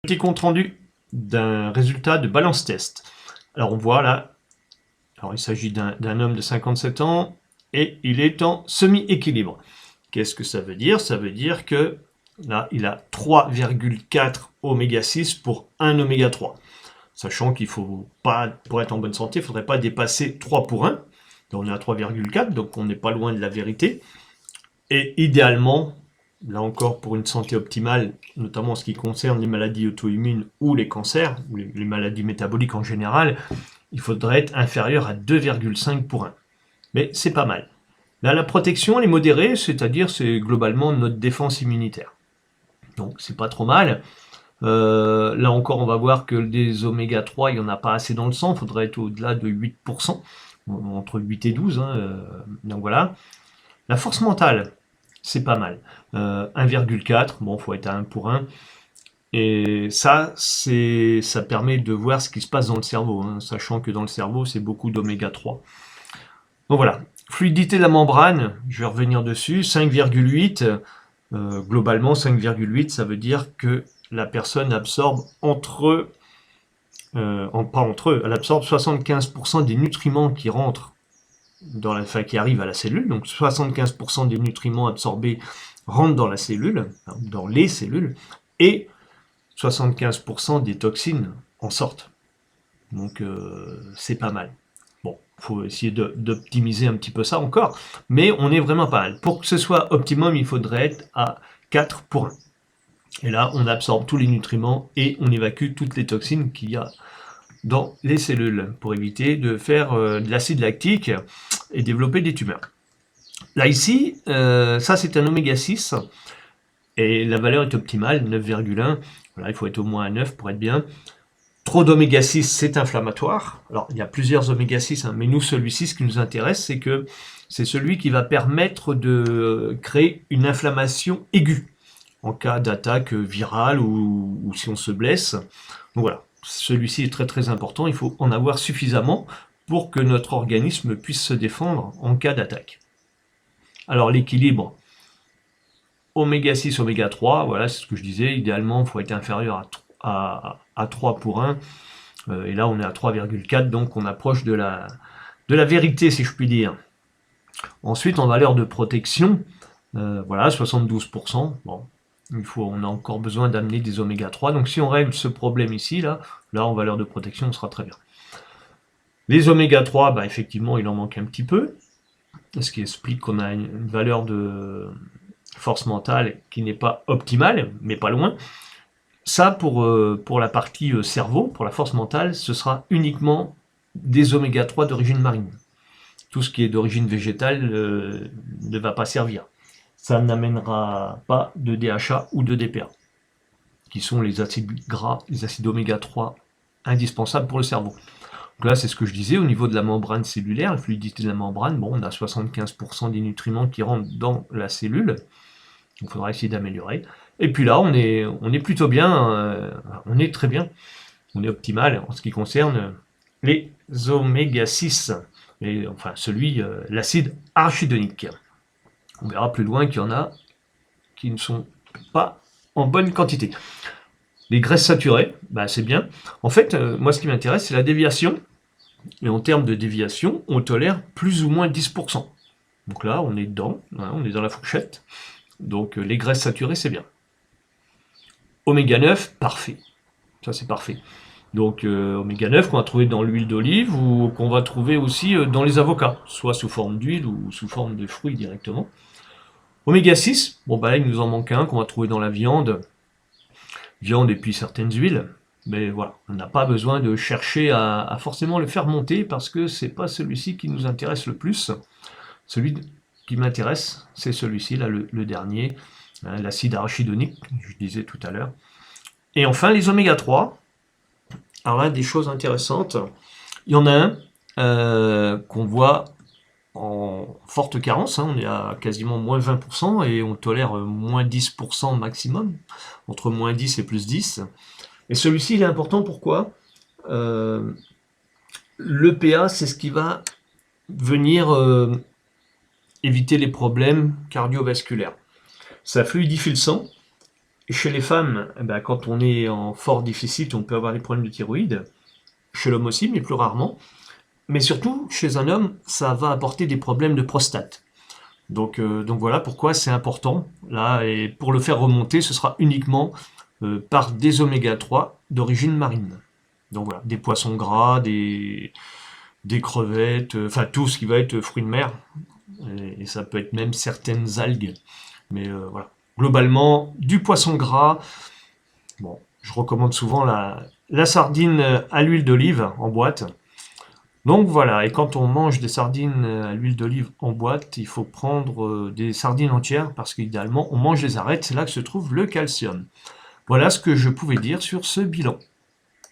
Petit compte rendu d'un résultat de balance test. Alors on voit là, alors il s'agit d'un homme de 57 ans et il est en semi-équilibre. Qu'est-ce que ça veut dire? Ça veut dire que là, il a 3,4 oméga 6 pour 1 oméga 3. Sachant qu'il faut pas, pour être en bonne santé, il ne faudrait pas dépasser 3 pour 1. Donc on est à 3,4, donc on n'est pas loin de la vérité. Et idéalement, là encore pour une santé optimale, notamment en ce qui concerne les maladies auto-immunes ou les cancers, ou les maladies métaboliques en général, il faudrait être inférieur à 2,5 pour 1. Mais c'est pas mal. Là, la protection, elle est modérée, c'est-à-dire c'est globalement notre défense immunitaire. Donc c'est pas trop mal. Là encore, on va voir que des oméga 3, il n'y en a pas assez dans le sang, il faudrait être au-delà de 8%, entre 8 et 12. Donc voilà. La force mentale, c'est pas mal. 1,4, bon, il faut être à 1 pour 1. Et ça permet de voir ce qui se passe dans le cerveau, sachant que dans le cerveau, c'est beaucoup d'oméga 3. Donc voilà. Fluidité de la membrane, je vais revenir dessus, 5,8. Globalement, 5,8, ça veut dire que la personne absorbe elle absorbe 75% des nutriments qui rentrent qui arrivent à la cellule. Donc 75% des nutriments absorbés rentrent dans la cellule, dans les cellules, et 75% des toxines en sortent. Donc c'est pas mal. Bon, il faut essayer d'optimiser un petit peu ça encore, mais on est vraiment pas mal. Pour que ce soit optimum, il faudrait être à 4 pour 1. Et là, on absorbe tous les nutriments et on évacue toutes les toxines qu'il y a dans les cellules pour éviter de faire de l'acide lactique et développer des tumeurs. Là, ici, ça c'est un oméga 6 et la valeur est optimale, 9,1. Voilà, il faut être au moins à 9 pour être bien. Trop d'oméga 6, c'est inflammatoire. Alors, il y a plusieurs oméga 6, mais nous, celui-ci, ce qui nous intéresse, c'est que c'est celui qui va permettre de créer une inflammation aiguë en cas d'attaque virale ou si on se blesse. Donc voilà, celui-ci est très très important, il faut en avoir suffisamment pour que notre organisme puisse se défendre en cas d'attaque. Alors l'équilibre oméga 6, oméga 3, voilà, c'est ce que je disais, idéalement il faut être inférieur à 3 pour 1, et là on est à 3,4, donc on approche de la vérité si je puis dire. Ensuite en valeur de protection, voilà, 72%, bon. On a encore besoin d'amener des oméga 3. Donc si on règle ce problème ici, là en valeur de protection, on sera très bien. Les oméga 3, bah, effectivement, il en manque un petit peu. Ce qui explique qu'on a une valeur de force mentale qui n'est pas optimale, mais pas loin. Ça, pour la partie cerveau, pour la force mentale, ce sera uniquement des oméga 3 d'origine marine. Tout ce qui est d'origine végétale ne va pas servir. Ça n'amènera pas de DHA ou de DPA, qui sont les acides gras, les acides oméga 3 indispensables pour le cerveau. Donc là, c'est ce que je disais, au niveau de la membrane cellulaire, la fluidité de la membrane, bon, on a 75% des nutriments qui rentrent dans la cellule, donc il faudra essayer d'améliorer. Et puis là, on est plutôt bien, on est très bien, on est optimal en ce qui concerne les oméga 6, et, enfin l'acide arachidonique. On verra plus loin qu'il y en a qui ne sont pas en bonne quantité. Les graisses saturées, bah c'est bien. En fait, moi ce qui m'intéresse, c'est la déviation. Et en termes de déviation, on tolère plus ou moins 10%. Donc là, on est dedans, on est dans la fourchette. Donc les graisses saturées, c'est bien. Oméga 9, parfait. Ça, c'est parfait. Donc oméga 9 qu'on va trouver dans l'huile d'olive ou qu'on va trouver aussi dans les avocats, soit sous forme d'huile ou sous forme de fruits directement. Oméga 6, bon bah là il nous en manque un qu'on va trouver dans la viande et puis certaines huiles, mais voilà, on n'a pas besoin de chercher à forcément le faire monter parce que c'est pas celui-ci qui nous intéresse le plus. Celui qui m'intéresse, c'est celui-ci, là le dernier, l'acide arachidonique, je disais tout à l'heure. Et enfin les oméga 3, alors là des choses intéressantes, il y en a un qu'on voit en forte carence, on est à quasiment moins 20% et on tolère moins 10% maximum, entre moins 10 et plus 10. Et celui-ci il est important, pourquoi l'EPA, c'est ce qui va venir éviter les problèmes cardiovasculaires. Ça fluidifie le sang Chez les femmes, eh ben, quand on est en fort déficit, on peut avoir des problèmes de thyroïde. Chez l'homme aussi, mais plus rarement. Mais surtout, chez un homme, ça va apporter des problèmes de prostate. Donc voilà pourquoi c'est important. Là, et pour le faire remonter, ce sera uniquement par des oméga 3 d'origine marine. Donc voilà, des poissons gras, des crevettes, enfin tout ce qui va être fruits de mer. Et ça peut être même certaines algues. Mais voilà. Globalement, du poisson gras. Bon, je recommande souvent la sardine à l'huile d'olive en boîte. Donc voilà, et quand on mange des sardines à l'huile d'olive en boîte, il faut prendre des sardines entières parce qu'idéalement on mange les arêtes, c'est là que se trouve le calcium. Voilà ce que je pouvais dire sur ce bilan.